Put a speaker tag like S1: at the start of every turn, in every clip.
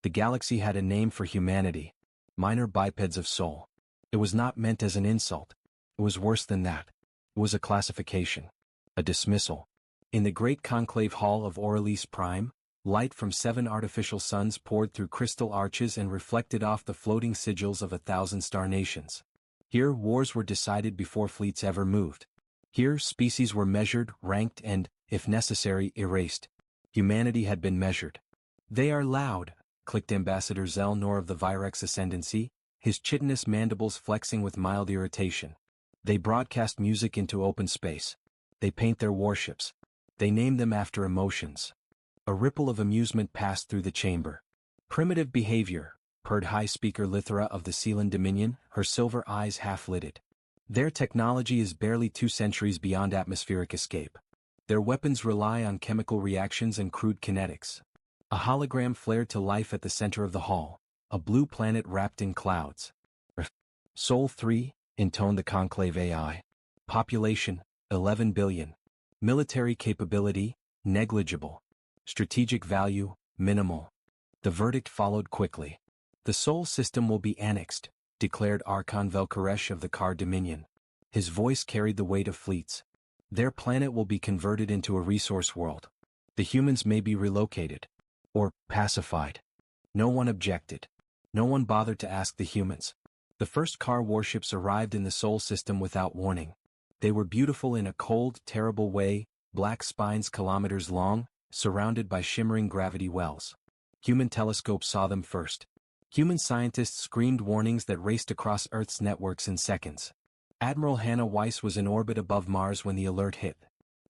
S1: The galaxy had a name for humanity: minor bipeds of soul. It was not meant as an insult. It was worse than that. It was a classification. A dismissal. In the great conclave hall of Aurelius Prime, light from 7 artificial suns poured through crystal arches and reflected off the floating sigils of 1,000 star nations. Here wars were decided before fleets ever moved. Here species were measured, ranked and, if necessary, erased. Humanity had been measured. "They are loud," clicked Ambassador Zelnor of the Virex Ascendancy, his chitinous mandibles flexing with mild irritation. "They broadcast music into open space. They paint their warships. They name them after emotions." A ripple of amusement passed through the chamber. "Primitive behavior," purred High Speaker Lithra of the Sealan Dominion, her silver eyes half-lidded. "Their technology is barely 2 centuries beyond atmospheric escape. Their weapons rely on chemical reactions and crude kinetics." A hologram flared to life at the center of the hall, a blue planet wrapped in clouds. "Sol 3, intoned the conclave AI. "Population, 11 billion. Military capability, negligible. Strategic value, minimal." The verdict followed quickly. "The Sol system will be annexed," declared Archon Velkaresh of the Kar Dominion. His voice carried the weight of fleets. "Their planet will be converted into a resource world. The humans may be relocated. Or pacified." No one objected. No one bothered to ask the humans. The first Kar warships arrived in the Sol system without warning. They were beautiful in a cold, terrible way, black spines kilometers long, surrounded by shimmering gravity wells. Human telescopes saw them first. Human scientists screamed warnings that raced across Earth's networks in seconds. Admiral Hannah Weiss was in orbit above Mars when the alert hit.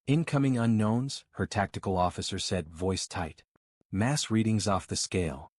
S1: "Incoming unknowns," her tactical officer said, voice tight. "Mass readings off the scale."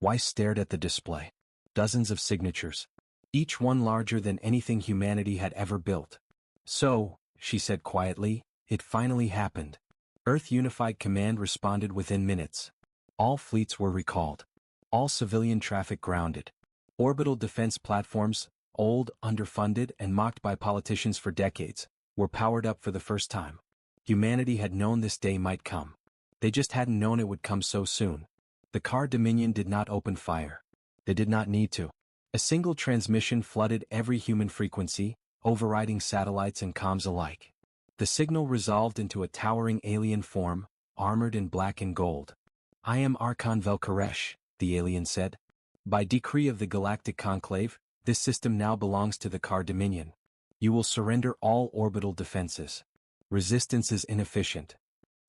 S1: Weiss stared at the display. Dozens of signatures. Each one larger than anything humanity had ever built. "So," she said quietly, "it finally happened." Earth Unified Command responded within minutes. All fleets were recalled. All civilian traffic grounded. Orbital defense platforms, old, underfunded, and mocked by politicians for decades, were powered up for the first time. Humanity had known this day might come. They just hadn't known it would come so soon. The Kar Dominion did not open fire. They did not need to. A single transmission flooded every human frequency, overriding satellites and comms alike. The signal resolved into a towering alien form, armored in black and gold. "I am Archon Velkaresh," the alien said. "By decree of the Galactic Conclave, this system now belongs to the Kar Dominion. You will surrender all orbital defenses. Resistance is inefficient."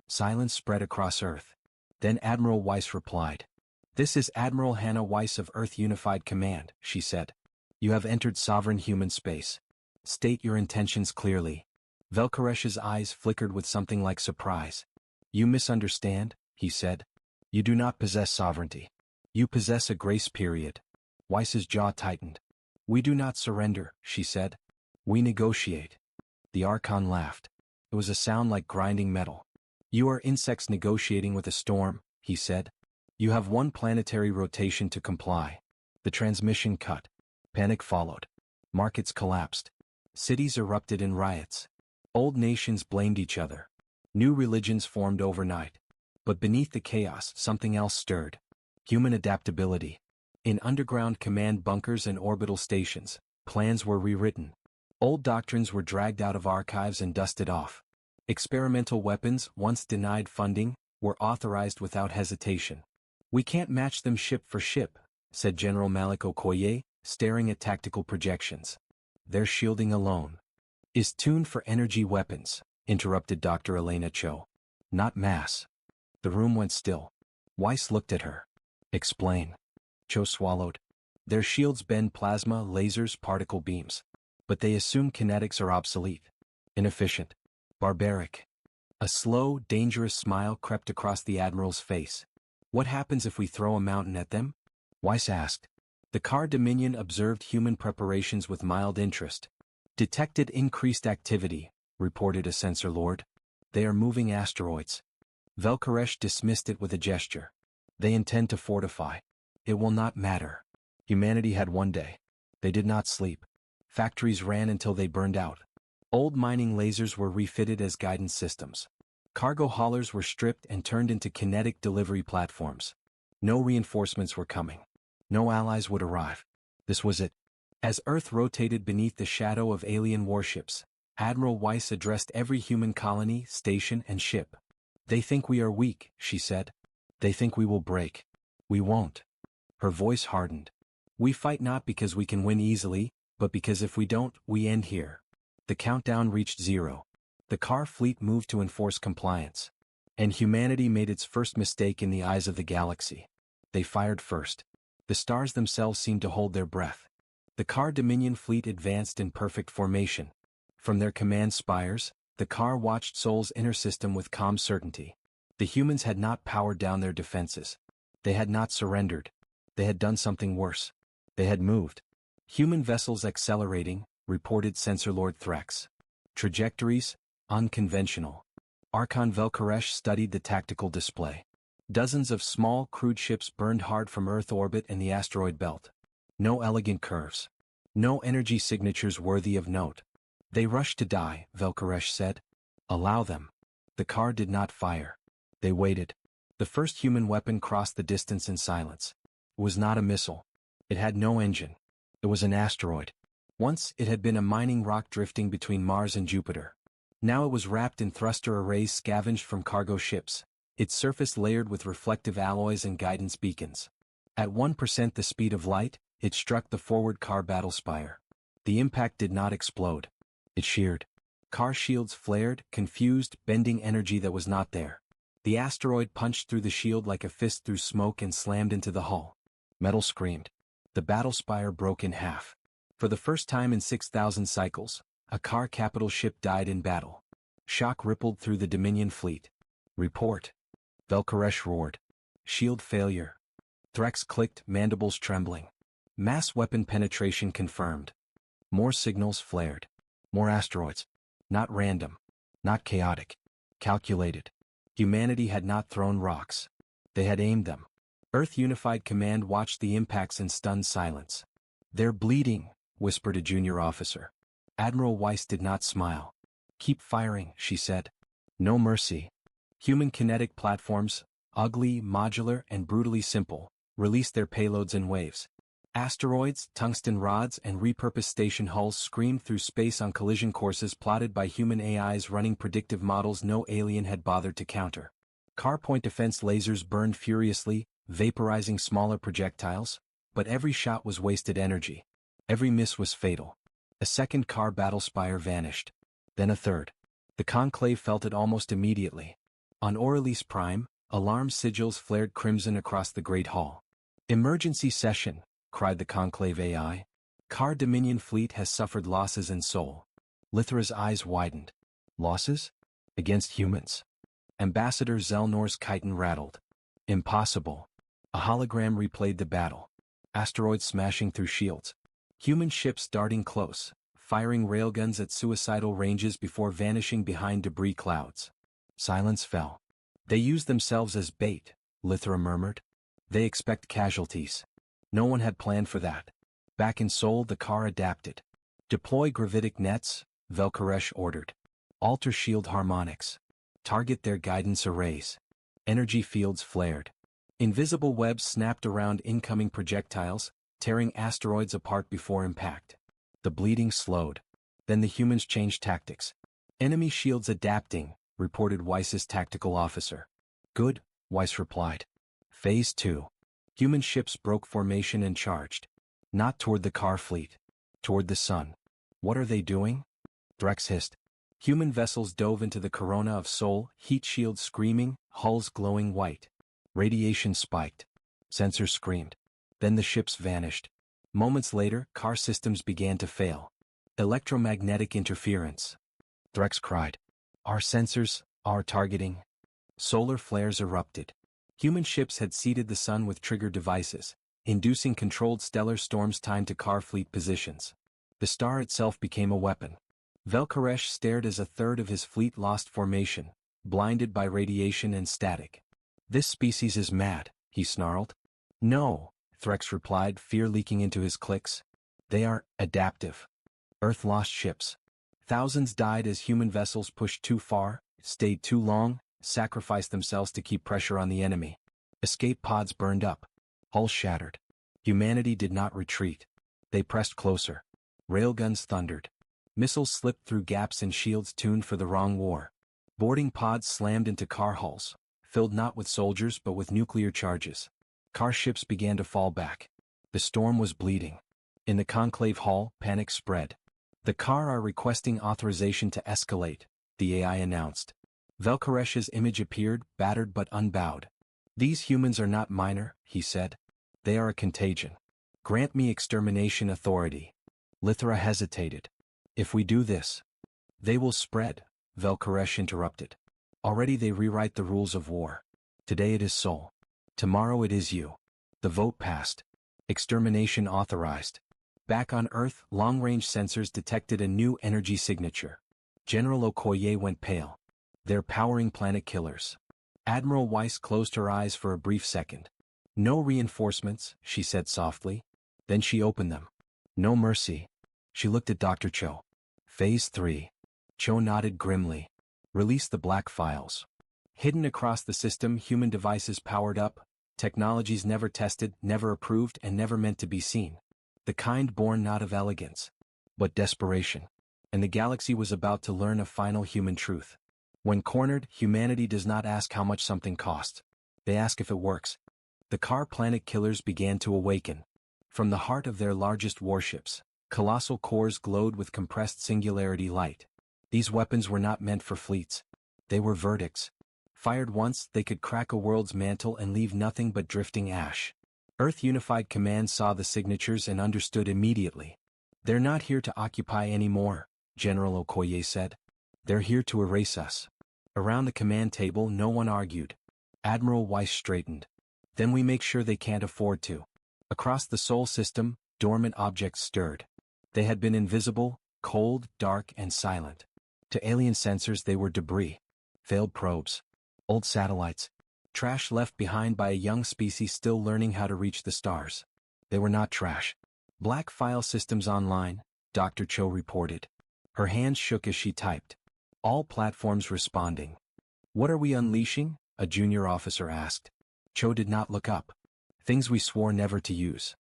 S1: Silence spread across Earth. Then Admiral Weiss replied. "This is Admiral Hannah Weiss of Earth Unified Command," she said. "You have entered sovereign human space. State your intentions clearly." Velkaresh's eyes flickered with something like surprise. "You misunderstand," he said. "You do not possess sovereignty. You possess a grace period." Weiss's jaw tightened. "We do not surrender," she said. "We negotiate." The Archon laughed. It was a sound like grinding metal. "You are insects negotiating with a storm," he said. "You have 1 planetary rotation to comply." The transmission cut. Panic followed. Markets collapsed. Cities erupted in riots. Old nations blamed each other. New religions formed overnight. But beneath the chaos, something else stirred. Human adaptability. In underground command bunkers and orbital stations, plans were rewritten. Old doctrines were dragged out of archives and dusted off. Experimental weapons, once denied funding, were authorized without hesitation. "We can't match them ship for ship," said General Malik Okoye, staring at tactical projections. "Their shielding alone is tuned for energy weapons," interrupted Dr. Elena Cho. "Not mass." The room went still. Weiss looked at her. "Explain." Cho swallowed. "Their shields bend plasma, lasers, particle beams. But they assume kinetics are obsolete. Inefficient. Barbaric." A slow, dangerous smile crept across the Admiral's face. "What happens if we throw a mountain at them?" Weiss asked. The Kar Dominion observed human preparations with mild interest. "Detected increased activity," reported a sensor lord. "They are moving asteroids." Velkaresh dismissed it with a gesture. "They intend to fortify. It will not matter." Humanity had one day. They did not sleep. Factories ran until they burned out. Old mining lasers were refitted as guidance systems. Cargo haulers were stripped and turned into kinetic delivery platforms. No reinforcements were coming. No allies would arrive. This was it. As Earth rotated beneath the shadow of alien warships, Admiral Weiss addressed every human colony, station, and ship. "They think we are weak," she said. "They think we will break. We won't." Her voice hardened. "We fight not because we can win easily, but because if we don't, we end here." The countdown reached 0. The car fleet moved to enforce compliance. And humanity made its first mistake in the eyes of the galaxy. They fired first. The stars themselves seemed to hold their breath. The car Dominion fleet advanced in perfect formation. From their command spires, the car watched Sol's inner system with calm certainty. The humans had not powered down their defenses. They had not surrendered. They had done something worse. They had moved. "Human vessels accelerating," reported Sensor Lord Threx. "Trajectories, unconventional." Archon Velkaresh studied the tactical display. Dozens of small crude ships burned hard from Earth orbit and the asteroid belt. No elegant curves. No energy signatures worthy of note. "They rush to die," Velkaresh said. "Allow them." The car did not fire. They waited. The first human weapon crossed the distance in silence. It was not a missile. It had no engine. It was an asteroid. Once it had been a mining rock drifting between Mars and Jupiter. Now it was wrapped in thruster arrays scavenged from cargo ships, its surface layered with reflective alloys and guidance beacons. At 1% the speed of light, it struck the forward car battle spire. The impact did not explode. It sheared. Car shields flared, confused, bending energy that was not there. The asteroid punched through the shield like a fist through smoke and slammed into the hull. Metal screamed. The battle spire broke in half. For the first time in 6,000 cycles, a car capital ship died in battle. Shock rippled through the Dominion fleet. "Report." Velkaresh roared. "Shield failure." Threx clicked, mandibles trembling. Mass weapon penetration confirmed. More signals flared. More asteroids. Not random. Not chaotic. Calculated. Humanity had not thrown rocks. They had aimed them. Earth Unified Command watched the impacts in stunned silence. "They're bleeding," whispered a junior officer. Admiral Weiss did not smile. "Keep firing," she said. "No mercy." Human kinetic platforms, ugly, modular, and brutally simple, released their payloads in waves. Asteroids, tungsten rods, and repurposed station hulls screamed through space on collision courses plotted by human AIs running predictive models no alien had bothered to counter. Car point defense lasers burned furiously, vaporizing smaller projectiles, but every shot was wasted energy. Every miss was fatal. A second car battle spire vanished. Then a third. The Conclave felt it almost immediately. On Aurelis Prime, alarm sigils flared crimson across the Great Hall. "Emergency session," cried the Conclave AI. "Car Dominion fleet has suffered losses in Sol." Lithra's eyes widened. "Losses? Against humans?" Ambassador Zelnor's chitin rattled. "Impossible." A hologram replayed the battle. Asteroids smashing through shields. Human ships darting close, firing railguns at suicidal ranges before vanishing behind debris clouds. Silence fell. "They use themselves as bait," Lithra murmured. "They expect casualties. No one had planned for that." Back in Sol the car adapted. "Deploy gravitic nets," Velkaresh ordered. "Alter shield harmonics. Target their guidance arrays." Energy fields flared. Invisible webs snapped around incoming projectiles, tearing asteroids apart before impact. The bleeding slowed. Then the humans changed tactics. "Enemy shields adapting," reported Weiss's tactical officer. "Good," Weiss replied. Phase 2. Human ships broke formation and charged. Not toward the car fleet. Toward the sun. "What are they doing?" Threx hissed. Human vessels dove into the corona of Sol, heat shields screaming, hulls glowing white. Radiation spiked. Sensors screamed. Then the ships vanished. Moments later, car systems began to fail. "Electromagnetic interference." Threx cried. "Our sensors, our targeting." Solar flares erupted. Human ships had seeded the sun with trigger devices, inducing controlled stellar storms timed to car fleet positions. The star itself became a weapon. Velkaresh stared as a third of his fleet lost formation, blinded by radiation and static. "This species is mad," he snarled. "No," Threx replied, fear leaking into his clicks. "They are adaptive." Earth lost ships. Thousands died as human vessels pushed too far, stayed too long, sacrificed themselves to keep pressure on the enemy. Escape pods burned up. Hulls shattered. Humanity did not retreat. They pressed closer. Railguns thundered. Missiles slipped through gaps in shields tuned for the wrong war. Boarding pods slammed into car hulls, filled not with soldiers but with nuclear charges. Car ships began to fall back. The storm was bleeding. In the conclave hall, panic spread. The Kar are requesting authorization to escalate, the AI announced. Velkaresh's image appeared, battered but unbowed. These humans are not minor, he said. They are a contagion. Grant me extermination authority. Lithra hesitated. If we do this, they will spread, Velkaresh interrupted. Already they rewrite the rules of war. Today it is Sol. Tomorrow it is you. The vote passed. Extermination authorized. Back on Earth, long-range sensors detected a new energy signature. General Okoye went pale. They're powering planet killers. Admiral Weiss closed her eyes for a brief second. No reinforcements, she said softly. Then she opened them. No mercy. She looked at Dr. Cho. Phase 3. Cho nodded grimly. Release the black files. Hidden across the system, human devices powered up, technologies never tested, never approved, and never meant to be seen. The kind born not of elegance, but desperation. And the galaxy was about to learn a final human truth. When cornered, humanity does not ask how much something costs. They ask if it works. The Kar planet killers began to awaken. From the heart of their largest warships, colossal cores glowed with compressed singularity light. These weapons were not meant for fleets. They were verdicts. Fired once, they could crack a world's mantle and leave nothing but drifting ash. Earth Unified Command saw the signatures and understood immediately. They're not here to occupy anymore, General Okoye said. They're here to erase us. Around the command table no one argued. Admiral Weiss straightened. Then we make sure they can't afford to. Across the Sol system, dormant objects stirred. They had been invisible, cold, dark, and silent. To alien sensors they were debris. Failed probes. Old satellites. Trash left behind by a young species still learning how to reach the stars. They were not trash. Black file systems online, Dr. Cho reported. Her hands shook as she typed. All platforms responding. What are we unleashing? A junior officer asked. Cho did not look up. Things we swore never to use.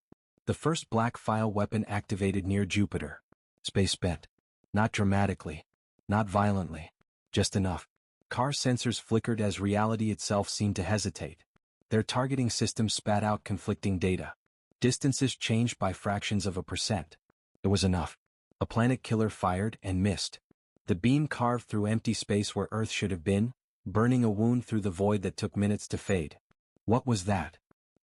S1: The first black file weapon activated near Jupiter. Space bent. Not dramatically. Not violently. Just enough. Car sensors flickered as reality itself seemed to hesitate. Their targeting system spat out conflicting data. Distances changed by fractions of a percent. It was enough. A planet killer fired and missed. The beam carved through empty space where Earth should have been, burning a wound through the void that took minutes to fade. What was that?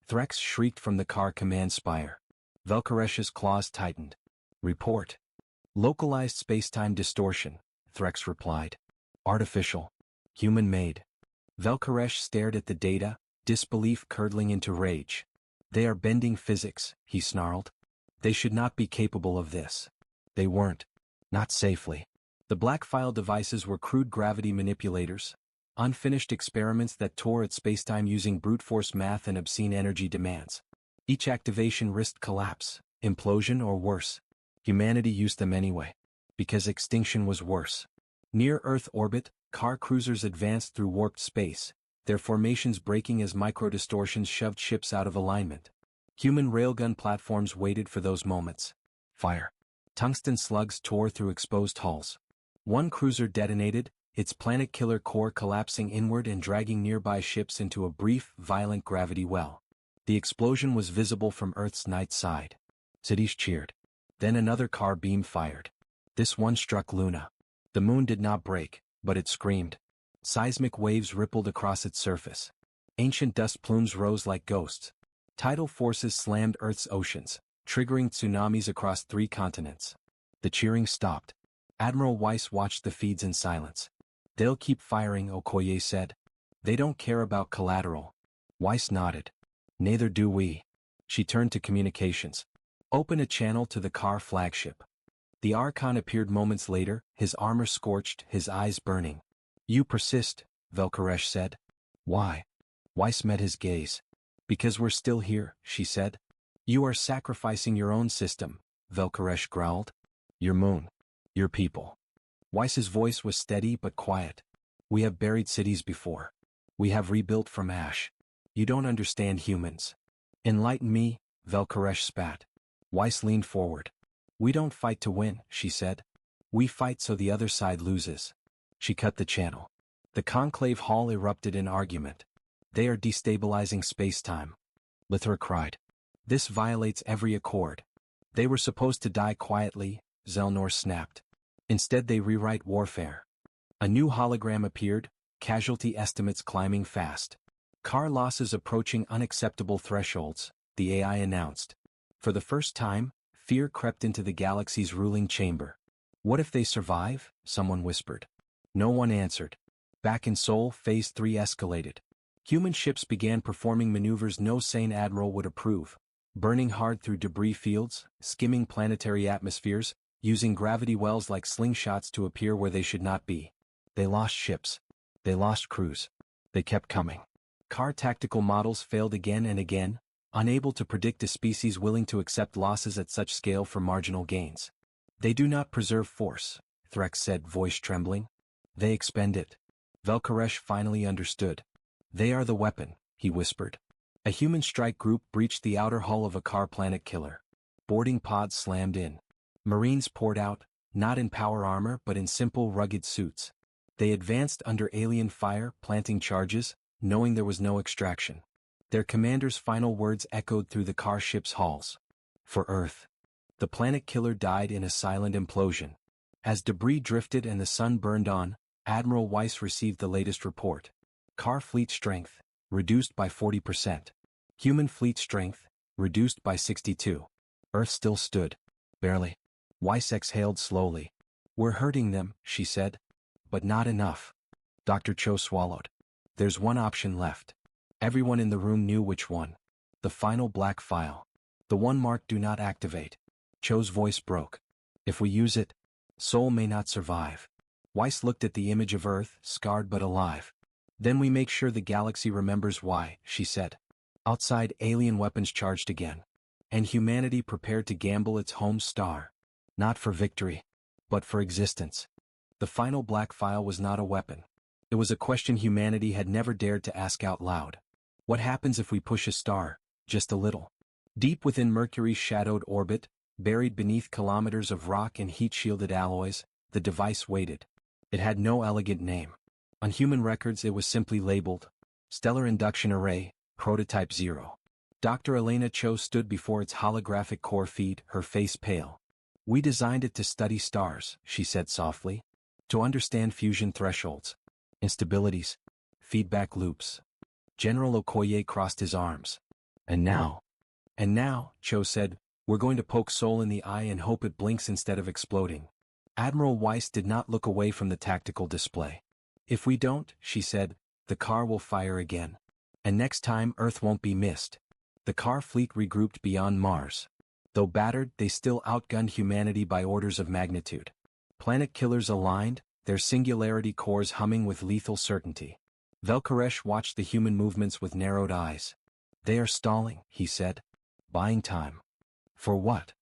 S1: Threx shrieked from the car command spire. Velkaresh's claws tightened. Report. Localized space-time distortion, Threx replied. Artificial. Human-made. Velkaresh stared at the data, disbelief curdling into rage. They are bending physics, he snarled. They should not be capable of this. They weren't. Not safely. The black file devices were crude gravity manipulators, unfinished experiments that tore at spacetime using brute force math and obscene energy demands. Each activation risked collapse, implosion, or worse. Humanity used them anyway. Because extinction was worse. Near Earth orbit, car cruisers advanced through warped space, their formations breaking as microdistortions shoved ships out of alignment. Human railgun platforms waited for those moments. Fire. Tungsten slugs tore through exposed hulls. One cruiser detonated, its planet-killer core collapsing inward and dragging nearby ships into a brief, violent gravity well. The explosion was visible from Earth's night side. Cities cheered. Then another car beam fired. This one struck Luna. The moon did not break, but it screamed. Seismic waves rippled across its surface. Ancient dust plumes rose like ghosts. Tidal forces slammed Earth's oceans, triggering tsunamis across 3 continents. The cheering stopped. Admiral Weiss watched the feeds in silence. They'll keep firing, Okoye said. They don't care about collateral. Weiss nodded. Neither do we. She turned to communications. Open a channel to the car flagship. The Archon appeared moments later, his armor scorched, his eyes burning. You persist, Velkaresh said. Why? Weiss met his gaze. Because we're still here, she said. You are sacrificing your own system, Velkaresh growled. Your moon. Your people. Weiss's voice was steady but quiet. We have buried cities before. We have rebuilt from ash. You don't understand humans. Enlighten me, Velkaresh spat. Weiss leaned forward. We don't fight to win, she said. We fight so the other side loses. She cut the channel. The conclave hall erupted in argument. They are destabilizing space-time. Lithra cried. This violates every accord. They were supposed to die quietly, Zelnor snapped. Instead they rewrite warfare. A new hologram appeared, casualty estimates climbing fast. Car losses approaching unacceptable thresholds, the AI announced. For the first time, fear crept into the galaxy's ruling chamber. What if they survive? Someone whispered. No one answered. Back in Seoul, Phase 3 escalated. Human ships began performing maneuvers no sane admiral would approve, burning hard through debris fields, skimming planetary atmospheres, using gravity wells like slingshots to appear where they should not be. They lost ships. They lost crews. They kept coming. Car tactical models failed again and again, unable to predict a species willing to accept losses at such scale for marginal gains. They do not preserve force, Threx said, voice trembling. They expend it. Velkaresh finally understood. They are the weapon, he whispered. A human strike group breached the outer hull of a car planet killer. Boarding pods slammed in. Marines poured out, not in power armor but in simple rugged suits. They advanced under alien fire, planting charges, knowing there was no extraction. Their commander's final words echoed through the car ship's halls. For Earth. The planet killer died in a silent implosion. As debris drifted and the sun burned on, Admiral Weiss received the latest report. Car fleet strength, reduced by 40%. Human fleet strength, reduced by 62%. Earth still stood. Barely. Weiss exhaled slowly. We're hurting them, she said. But not enough. Dr. Cho swallowed. There's one option left. Everyone in the room knew which one. The final black file. The one marked do not activate. Cho's voice broke. If we use it, Seoul may not survive. Weiss looked at the image of Earth, scarred but alive. Then we make sure the galaxy remembers why, she said. Outside, alien weapons charged again. And humanity prepared to gamble its home star. Not for victory, but for existence. The final black file was not a weapon. It was a question humanity had never dared to ask out loud. What happens if we push a star, just a little? Deep within Mercury's shadowed orbit, buried beneath kilometers of rock and heat-shielded alloys, the device waited. It had no elegant name. On human records it was simply labeled, Stellar Induction Array, Prototype 0. Dr. Elena Cho stood before its holographic core feed, her face pale. We designed it to study stars, she said softly. To understand fusion thresholds, instabilities, feedback loops. General Okoye crossed his arms. And now, Cho said, we're going to poke Seoul in the eye and hope it blinks instead of exploding. Admiral Weiss did not look away from the tactical display. If we don't, she said, the car will fire again. And next time Earth won't be missed. The car fleet regrouped beyond Mars. Though battered, they still outgunned humanity by orders of magnitude. Planet killers aligned, their singularity cores humming with lethal certainty. Velkaresh watched the human movements with narrowed eyes. They are stalling, he said. Buying time. For what?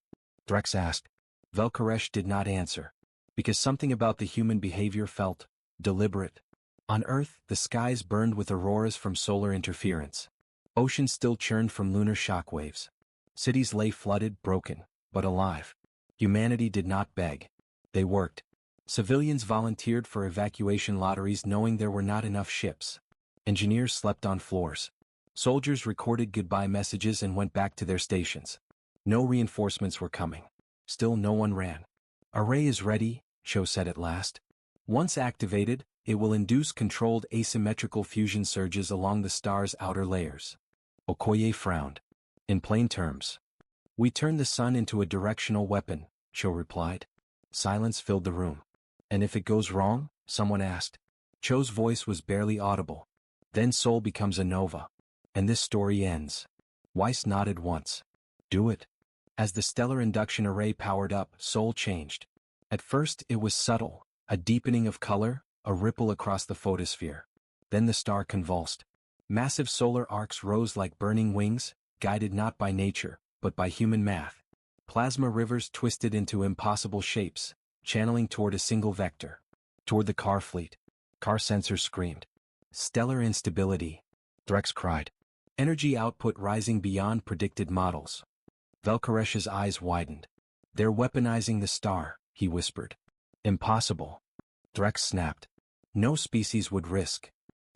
S1: Threx asked. Velkaresh did not answer. Because something about the human behavior felt deliberate. On Earth, the skies burned with auroras from solar interference. Oceans still churned from lunar shockwaves. Cities lay flooded, broken, but alive. Humanity did not beg. They worked. Civilians volunteered for evacuation lotteries knowing there were not enough ships. Engineers slept on floors. Soldiers recorded goodbye messages and went back to their stations. No reinforcements were coming. Still no one ran. Array is ready, Cho said at last. Once activated, it will induce controlled asymmetrical fusion surges along the star's outer layers. Okoye frowned. In plain terms. We turn the sun into a directional weapon, Cho replied. Silence filled the room. And if it goes wrong? Someone asked. Cho's voice was barely audible. Then Seoul becomes a nova. And this story ends. Weiss nodded once. Do it. As the stellar induction array powered up, Seoul changed. At first it was subtle, a deepening of color, a ripple across the photosphere. Then the star convulsed. Massive solar arcs rose like burning wings, guided not by nature, but by human math. Plasma rivers twisted into impossible shapes, channeling toward a single vector. Toward the car fleet. Car sensors screamed. Stellar instability. Threx cried. energy output rising beyond predicted models. Velkaresh's eyes widened. They're weaponizing the star, he whispered. Impossible. Threx snapped. No species would risk.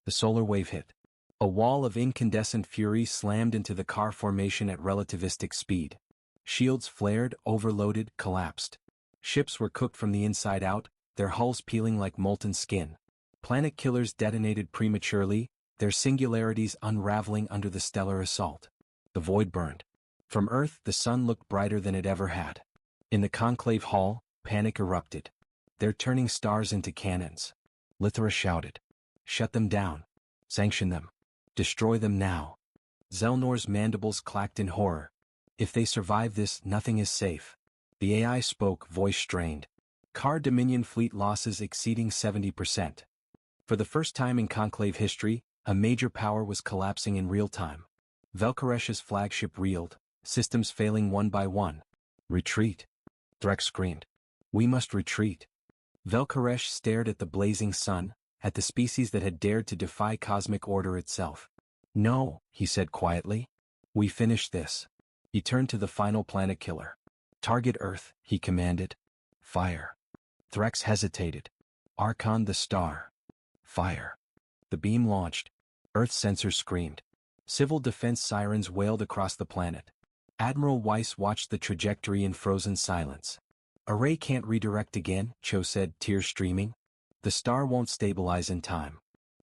S1: The solar wave hit. A wall of incandescent fury slammed into the car formation at relativistic speed. Shields flared, overloaded, collapsed. Ships were cooked from the inside out, their hulls peeling like molten skin. Planet killers detonated prematurely, their singularities unraveling under the stellar assault. The void burned. From Earth, the sun looked brighter than it ever had. In the conclave hall, panic erupted. They're turning stars into cannons. Lithra shouted. Shut them down. Sanction them. Destroy them now. Zelnor's mandibles clacked in horror. If they survive this, nothing is safe. The AI spoke, voice strained. Car Dominion fleet losses exceeding 70%. For the first time in Conclave history, a major power was collapsing in real time. Velkaresh's flagship reeled, systems failing one by one. Retreat. Threx screamed. We must retreat. Velkaresh stared at the blazing sun, at the species that had dared to defy cosmic order itself. No, he said quietly. We finish this. He turned to the final planet killer. Target Earth, he commanded. Fire. Threx hesitated. Archon the star. Fire. The beam launched. Earth sensors screamed. Civil defense sirens wailed across the planet. Admiral Weiss watched the trajectory in frozen silence. Array can't redirect again, Cho said, tears streaming. The star won't stabilize in time.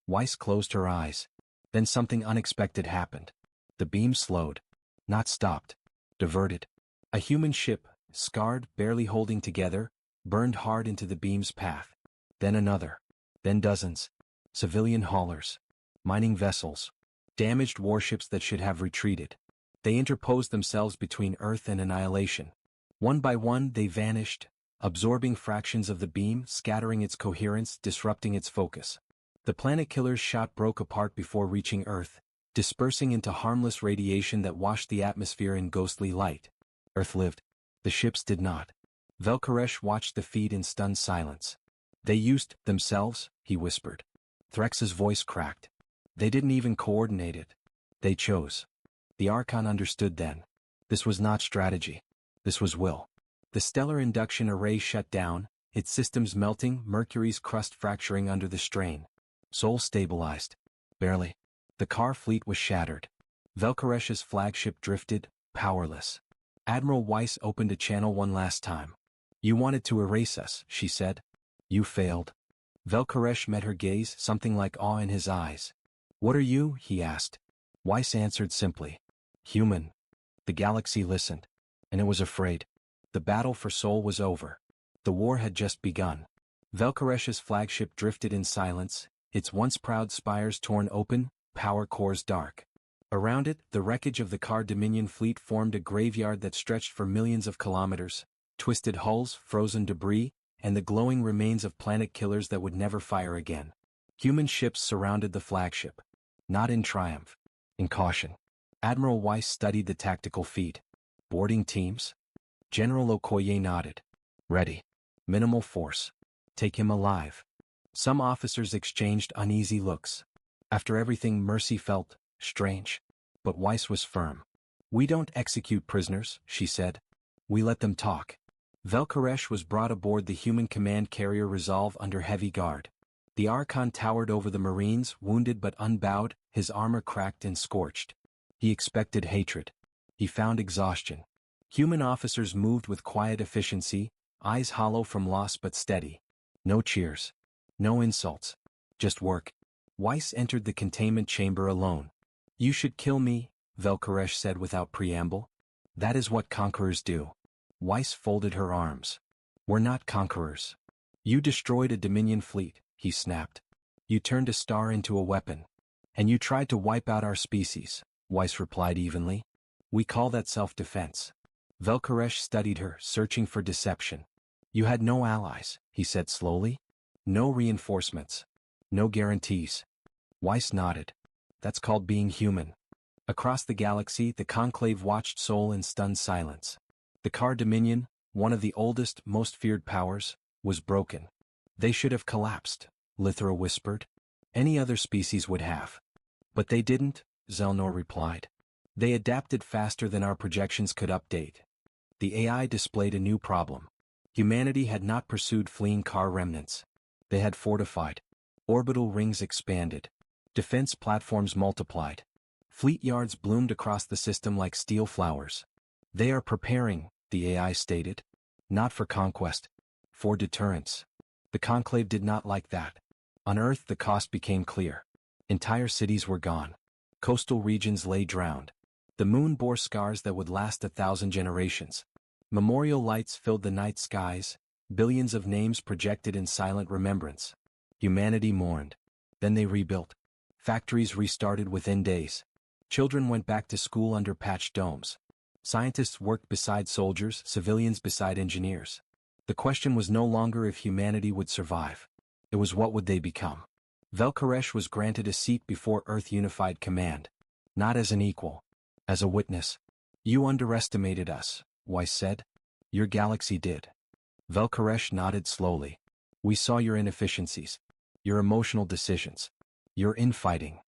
S1: Weiss closed her eyes. Then something unexpected happened. The beam slowed. Not stopped. Diverted. A human ship, scarred, barely holding together, burned hard into the beam's path. Then another. Then dozens. Civilian haulers. Mining vessels. Damaged warships that should have retreated. They interposed themselves between Earth and annihilation. One by one they vanished, absorbing fractions of the beam, scattering its coherence, disrupting its focus. The planet killer's shot broke apart before reaching Earth, dispersing into harmless radiation that washed the atmosphere in ghostly light. Earth lived. The ships did not. Velkaresh watched the feed in stunned silence. They used themselves, he whispered. Threx's voice cracked. They didn't even coordinate it. They chose. The Archon understood then. This was not strategy. This was will. The stellar induction array shut down, its systems melting, Mercury's crust fracturing under the strain. Sol stabilized. Barely. The car fleet was shattered. Velkaresh's flagship drifted, powerless. Admiral Weiss opened a channel one last time. You wanted to erase us, she said. You failed. Velkaresh met her gaze, something like awe in his eyes. What are you? He asked. Weiss answered simply. Human. The galaxy listened. And it was afraid. The battle for Sol was over. The war had just begun. Velkaresh's flagship drifted in silence, its once proud spires torn open, power cores dark. Around it, the wreckage of the Car Dominion fleet formed a graveyard that stretched for millions of kilometers, twisted hulls, frozen debris, and the glowing remains of planet killers that would never fire again. Human ships surrounded the flagship. Not in triumph. In caution. Admiral Weiss studied the tactical feed. Boarding teams? General Okoye nodded. Ready. Minimal force. Take him alive. Some officers exchanged uneasy looks. After everything Mercy felt, strange. But Weiss was firm. We don't execute prisoners, she said. We let them talk. Velkaresh was brought aboard the human command carrier Resolve under heavy guard. The Archon towered over the Marines, wounded but unbowed, his armor cracked and scorched. He expected hatred. He found exhaustion. Human officers moved with quiet efficiency, eyes hollow from loss but steady. No cheers. No insults. Just work. Weiss entered the containment chamber alone. You should kill me, Velkaresh said without preamble. That is what conquerors do. Weiss folded her arms. We're not conquerors. You destroyed a Dominion fleet, he snapped. You turned a star into a weapon. And you tried to wipe out our species, Weiss replied evenly. We call that self-defense. Velkaresh studied her, searching for deception. You had no allies, he said slowly. No reinforcements. No guarantees. Weiss nodded. That's called being human. Across the galaxy, the Conclave watched Sol in stunned silence. The Car Dominion, one of the oldest, most feared powers, was broken. They should have collapsed, Lithra whispered. Any other species would have. But they didn't, Zelnor replied. They adapted faster than our projections could update. The AI displayed a new problem. Humanity had not pursued fleeing car remnants. They had fortified. Orbital rings expanded. Defense platforms multiplied. Fleet yards bloomed across the system like steel flowers. They are preparing, the AI stated. Not for conquest. For deterrence. The Conclave did not like that. On Earth the cost became clear. Entire cities were gone. Coastal regions lay drowned. The moon bore scars that would last 1,000 generations. Memorial lights filled the night skies, billions of names projected in silent remembrance. Humanity mourned. Then they rebuilt. Factories restarted within days. Children went back to school under patched domes. Scientists worked beside soldiers, civilians beside engineers. The question was no longer if humanity would survive. It was what would they become. Velkaresh was granted a seat before Earth Unified Command. Not as an equal. As a witness. You underestimated us, Weiss said. Your galaxy did. Velkaresh nodded slowly. We saw your inefficiencies. Your emotional decisions. Your infighting.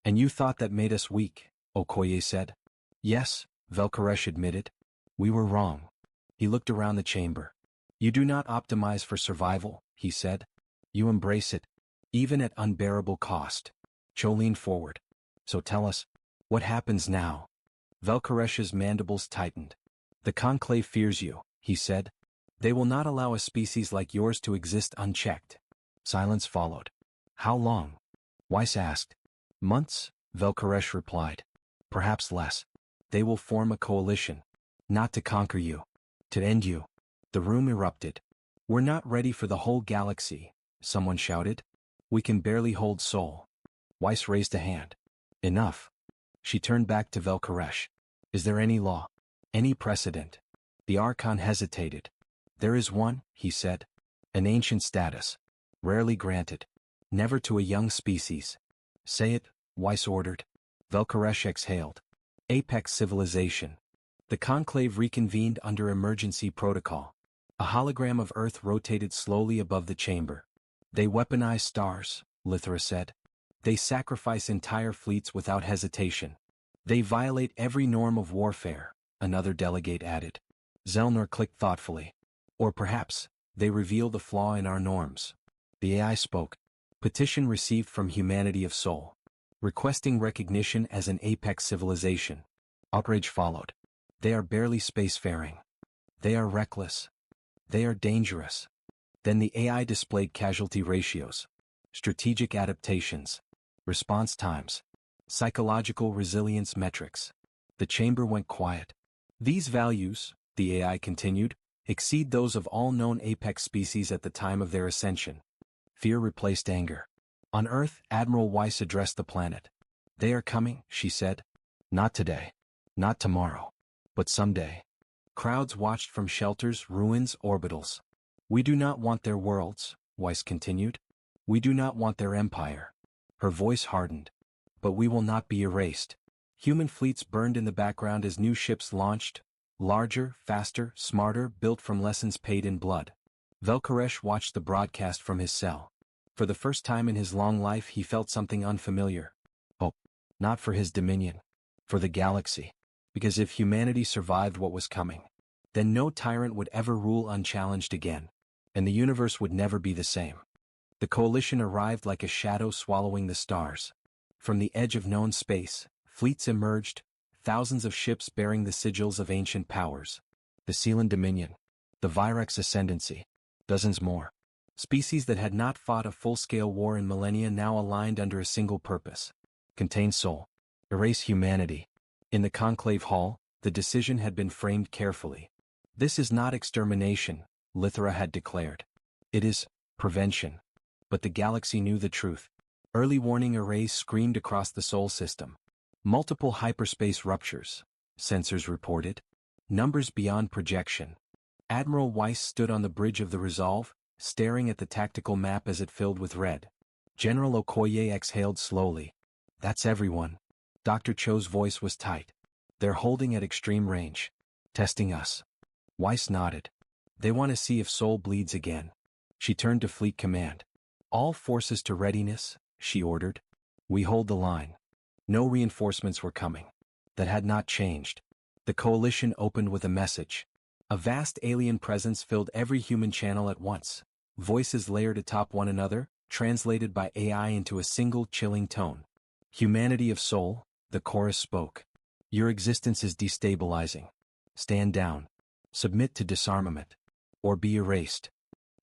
S1: And you thought that made us weak, Okoye said. Yes, Velkaresh admitted. We were wrong. He looked around the chamber. You do not optimize for survival, he said. You embrace it, even at unbearable cost. Cho leaned forward. So tell us, what happens now? Velkaresh's mandibles tightened. The Conclave fears you, he said. They will not allow a species like yours to exist unchecked. Silence followed. How long? Weiss asked. Months, Velkaresh replied. Perhaps less. They will form a coalition. Not to conquer you. To end you. The room erupted. We're not ready for the whole galaxy, someone shouted. We can barely hold Sol. Weiss raised a hand. Enough. She turned back to Velkaresh. Is there any law? Any precedent? The Archon hesitated. There is one, he said. An ancient status. Rarely granted. Never to a young species. Say it, Weiss ordered. Velkaresh exhaled. Apex civilization. The Conclave reconvened under emergency protocol. A hologram of Earth rotated slowly above the chamber. They weaponize stars, Lithra said. They sacrifice entire fleets without hesitation. They violate every norm of warfare, another delegate added. Zelnor clicked thoughtfully. Or perhaps, they reveal the flaw in our norms. The AI spoke. Petition received from Humanity of Sol. Requesting recognition as an apex civilization. Outrage followed. They are barely spacefaring. They are reckless. They are dangerous. Then the AI displayed casualty ratios. Strategic adaptations. Response times. Psychological resilience metrics. The chamber went quiet. These values, the AI continued, exceed those of all known apex species at the time of their ascension. Fear replaced anger. On Earth, Admiral Weiss addressed the planet. They are coming, she said. Not today. Not tomorrow. But someday. Crowds watched from shelters, ruins, orbitals. We do not want their worlds, Weiss continued. We do not want their empire. Her voice hardened. But we will not be erased. Human fleets burned in the background as new ships launched. Larger, faster, smarter, built from lessons paid in blood. Velkaresh watched the broadcast from his cell. For the first time in his long life he felt something unfamiliar. Hope. Not for his dominion. For the galaxy. Because if humanity survived what was coming, then no tyrant would ever rule unchallenged again. And the universe would never be the same. The coalition arrived like a shadow swallowing the stars. From the edge of known space, fleets emerged, thousands of ships bearing the sigils of ancient powers. The Sealan Dominion. The Virex Ascendancy. Dozens more. Species that had not fought a full-scale war in millennia now aligned under a single purpose. Contain Sol. Erase humanity. In the Conclave Hall, the decision had been framed carefully. This is not extermination, Lithra had declared. It is prevention. But the galaxy knew the truth. Early warning arrays screamed across the Sol system. Multiple hyperspace ruptures, sensors reported. Numbers beyond projection. Admiral Weiss stood on the bridge of the Resolve, staring at the tactical map as it filled with red. General Okoye exhaled slowly. That's everyone. Dr. Cho's voice was tight. They're holding at extreme range. Testing us. Weiss nodded. They want to see if Sol bleeds again. She turned to Fleet Command. All forces to readiness, she ordered. We hold the line. No reinforcements were coming. That had not changed. The coalition opened with a message. A vast alien presence filled every human channel at once. Voices layered atop one another, translated by AI into a single chilling tone. Humanity of soul, the chorus spoke. Your existence is destabilizing. Stand down. Submit to disarmament. Or be erased.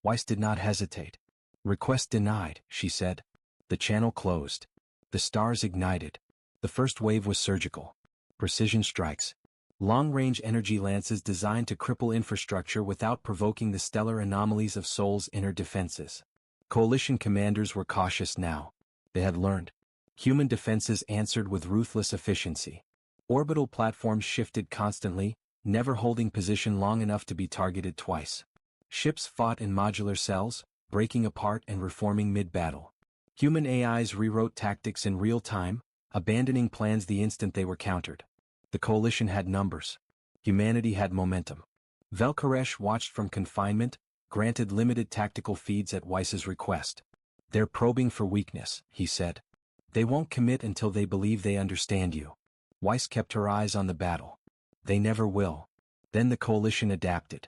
S1: Weiss did not hesitate. Request denied, she said. The channel closed. The stars ignited. The first wave was surgical. Precision strikes. Long-range energy lances designed to cripple infrastructure without provoking the stellar anomalies of Sol's inner defenses. Coalition commanders were cautious now. They had learned. Human defenses answered with ruthless efficiency. Orbital platforms shifted constantly, never holding position long enough to be targeted twice. Ships fought in modular cells, breaking apart and reforming mid-battle. Human AIs rewrote tactics in real time, abandoning plans the instant they were countered. The coalition had numbers. Humanity had momentum. Velkaresh watched from confinement, granted limited tactical feeds at Weiss's request. They're probing for weakness, he said. They won't commit until they believe they understand you. Weiss kept her eyes on the battle. They never will. Then the coalition adapted.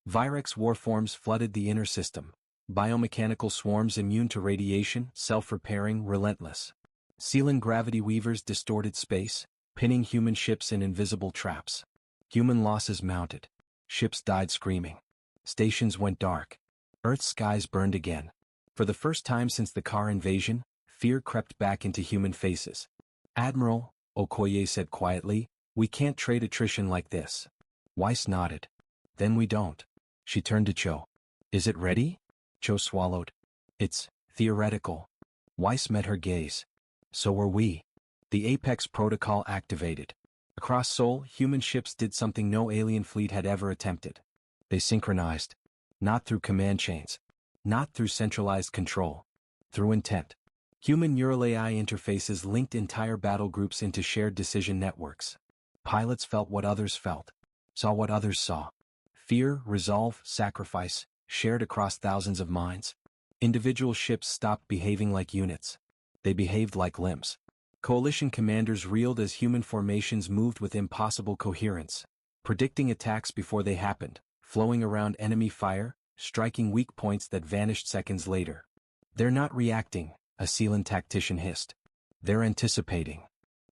S1: Virex warforms flooded the inner system. Biomechanical swarms immune to radiation, self-repairing, relentless. Sealan gravity weavers distorted space, pinning human ships in invisible traps. Human losses mounted. Ships died screaming. Stations went dark. Earth's skies burned again. For the first time since the Car invasion, fear crept back into human faces. Admiral, Okoye said quietly, we can't trade attrition like this. Weiss nodded. Then we don't. She turned to Cho. Is it ready? Cho swallowed. It's theoretical. Weiss met her gaze. So are we. The Apex Protocol activated. Across Sol, human ships did something no alien fleet had ever attempted. They synchronized. Not through command chains. Not through centralized control. Through intent. Human neural AI interfaces linked entire battle groups into shared decision networks. Pilots felt what others felt. Saw what others saw. Fear, resolve, sacrifice, shared across thousands of minds. Individual ships stopped behaving like units. They behaved like limbs. Coalition commanders reeled as human formations moved with impossible coherence, predicting attacks before they happened, flowing around enemy fire, striking weak points that vanished seconds later. They're not reacting, a Sealan tactician hissed. They're anticipating.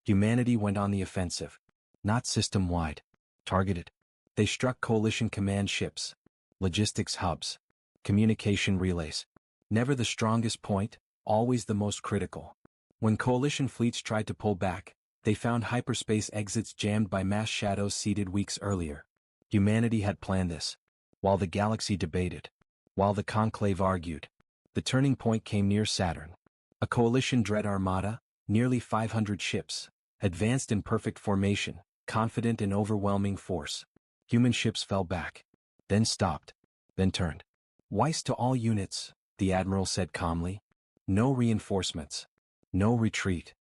S1: Humanity went on the offensive. Not system-wide. Targeted. They struck coalition command ships. Logistics hubs. Communication relays. Never the strongest point, always the most critical. When coalition fleets tried to pull back, they found hyperspace exits jammed by mass shadows seeded weeks earlier. Humanity had planned this. While the galaxy debated. While the conclave argued. The turning point came near Saturn. A coalition dread armada, nearly 500 ships, advanced in perfect formation, confident in overwhelming force. Human ships fell back. Then stopped. Then turned. Weiss to all units, the Admiral said calmly. No reinforcements. No retreat.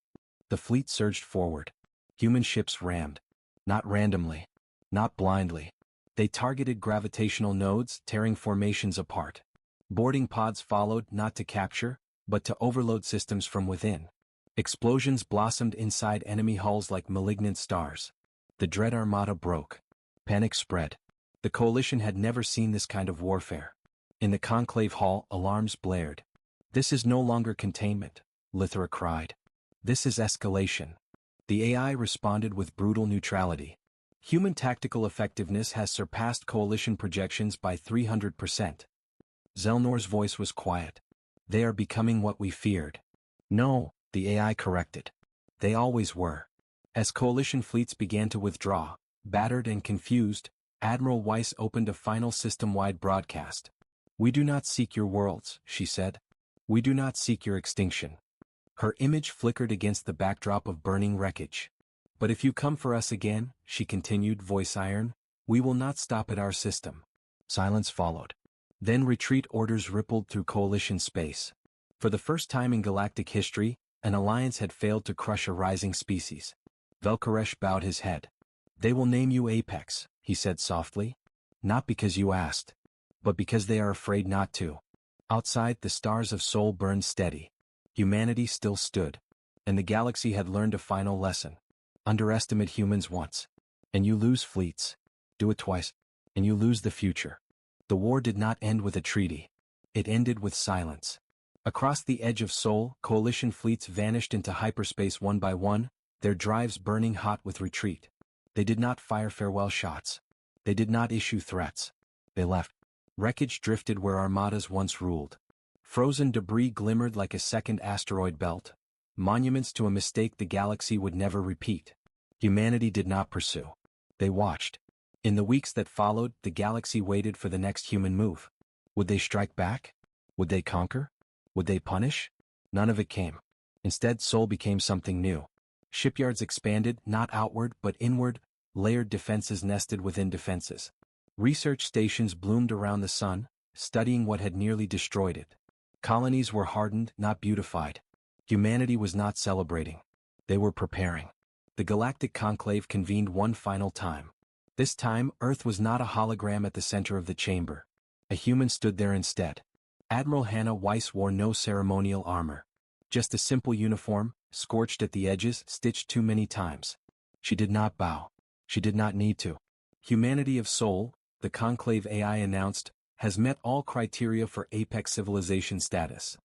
S1: The fleet surged forward. Human ships rammed. Not randomly. Not blindly. They targeted gravitational nodes, tearing formations apart. Boarding pods followed not to capture, but to overload systems from within. Explosions blossomed inside enemy hulls like malignant stars. The dread armada broke. Panic spread. The coalition had never seen this kind of warfare. In the conclave hall, alarms blared. This is no longer containment, Lithra cried. This is escalation. The AI responded with brutal neutrality. Human tactical effectiveness has surpassed coalition projections by 300%. Zelnor's voice was quiet. They are becoming what we feared. No, the AI corrected. They always were. As coalition fleets began to withdraw, battered and confused, Admiral Weiss opened a final system-wide broadcast. We do not seek your worlds, she said. We do not seek your extinction. Her image flickered against the backdrop of burning wreckage. But if you come for us again, she continued, voice iron, we will not stop at our system. Silence followed. Then retreat orders rippled through coalition space. For the first time in galactic history, an alliance had failed to crush a rising species. Velkaresh bowed his head. They will name you Apex, he said softly. Not because you asked, but because they are afraid not to. Outside, the stars of Sol burned steady. Humanity still stood. And the galaxy had learned a final lesson. Underestimate humans once, and you lose fleets. Do it twice, and you lose the future. The war did not end with a treaty. It ended with silence. Across the edge of Sol, coalition fleets vanished into hyperspace one by one, their drives burning hot with retreat. They did not fire farewell shots. They did not issue threats. They left. Wreckage drifted where armadas once ruled. Frozen debris glimmered like a second asteroid belt, monuments to a mistake the galaxy would never repeat. Humanity did not pursue. They watched. In the weeks that followed, the galaxy waited for the next human move. Would they strike back? Would they conquer? Would they punish? None of it came. Instead, Sol became something new. Shipyards expanded, not outward but inward, layered defenses nested within defenses. Research stations bloomed around the sun, studying what had nearly destroyed it. Colonies were hardened, not beautified. Humanity was not celebrating. They were preparing. The Galactic Conclave convened one final time. This time, Earth was not a hologram at the center of the chamber. A human stood there instead. Admiral Hannah Weiss wore no ceremonial armor. Just a simple uniform, scorched at the edges, stitched too many times. She did not bow. She did not need to. Humanity of Sol, the Conclave AI announced, has met all criteria for apex civilization status.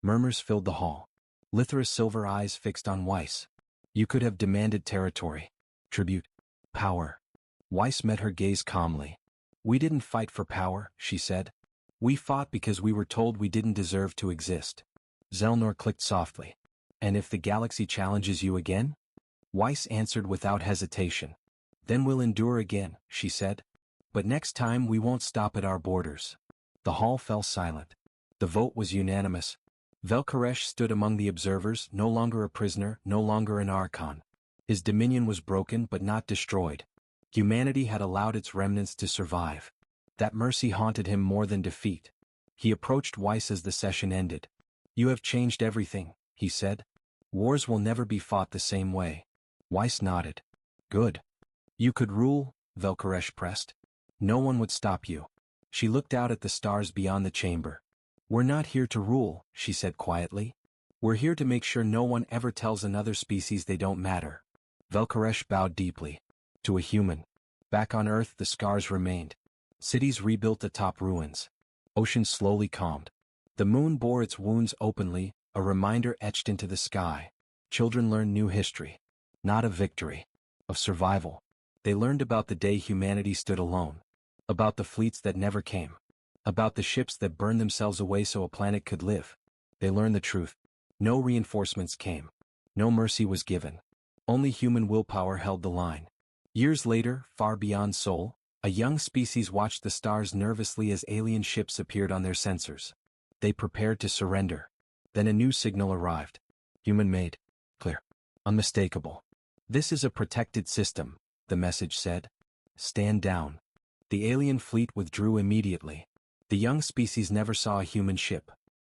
S1: Murmurs filled the hall. Lithra's silver eyes fixed on Weiss. You could have demanded territory, tribute, power. Weiss met her gaze calmly. We didn't fight for power, she said. We fought because we were told we didn't deserve to exist. Zelnor clicked softly. And if the galaxy challenges you again? Weiss answered without hesitation. Then we'll endure again, she said. But next time we won't stop at our borders. The hall fell silent. The vote was unanimous. Velkaresh stood among the observers, no longer a prisoner, no longer an archon. His dominion was broken but not destroyed. Humanity had allowed its remnants to survive. That mercy haunted him more than defeat. He approached Weiss as the session ended. You have changed everything, he said. Wars will never be fought the same way. Weiss nodded. Good. You could rule, Velkaresh pressed. No one would stop you. She looked out at the stars beyond the chamber. We're not here to rule, she said quietly. We're here to make sure no one ever tells another species they don't matter. Velkaresh bowed deeply. To a human. Back on Earth the scars remained. Cities rebuilt atop ruins. Oceans slowly calmed. The moon bore its wounds openly, a reminder etched into the sky. Children learned new history. Not of victory. Of survival. They learned about the day humanity stood alone. About the fleets that never came. About the ships that burned themselves away so a planet could live. They learned the truth. No reinforcements came. No mercy was given. Only human willpower held the line. Years later, far beyond Sol, a young species watched the stars nervously as alien ships appeared on their sensors. They prepared to surrender. Then a new signal arrived. Human-made. Clear. Unmistakable. This is a protected system, the message said. Stand down. The alien fleet withdrew immediately. The young species never saw a human ship.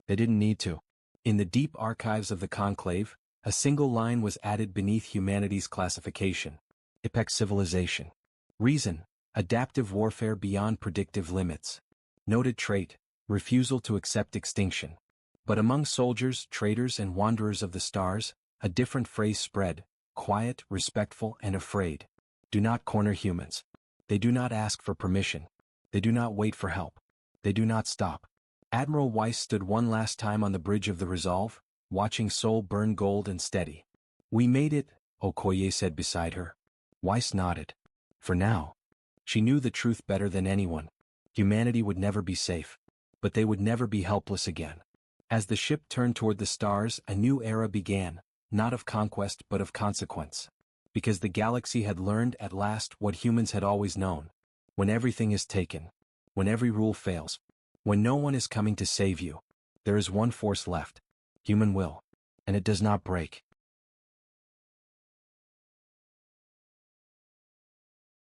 S1: They didn't need to. In the deep archives of the Conclave, a single line was added beneath humanity's classification. Apex civilization. Reason, adaptive warfare beyond predictive limits. Noted trait, refusal to accept extinction. But among soldiers, traders and wanderers of the stars, a different phrase spread, quiet, respectful and afraid. Do not corner humans. They do not ask for permission. They do not wait for help. They do not stop. Admiral Weiss stood one last time on the bridge of the Resolve, watching Sol burn gold and steady. We made it, Okoye said beside her. Weiss nodded. For now. She knew the truth better than anyone. Humanity would never be safe. But they would never be helpless again. As the ship turned toward the stars, a new era began, not of conquest but of consequence. Because the galaxy had learned at last what humans had always known. When everything is taken. When every rule fails. When no one is coming to save you. There is one force left. Human will. And it does not break.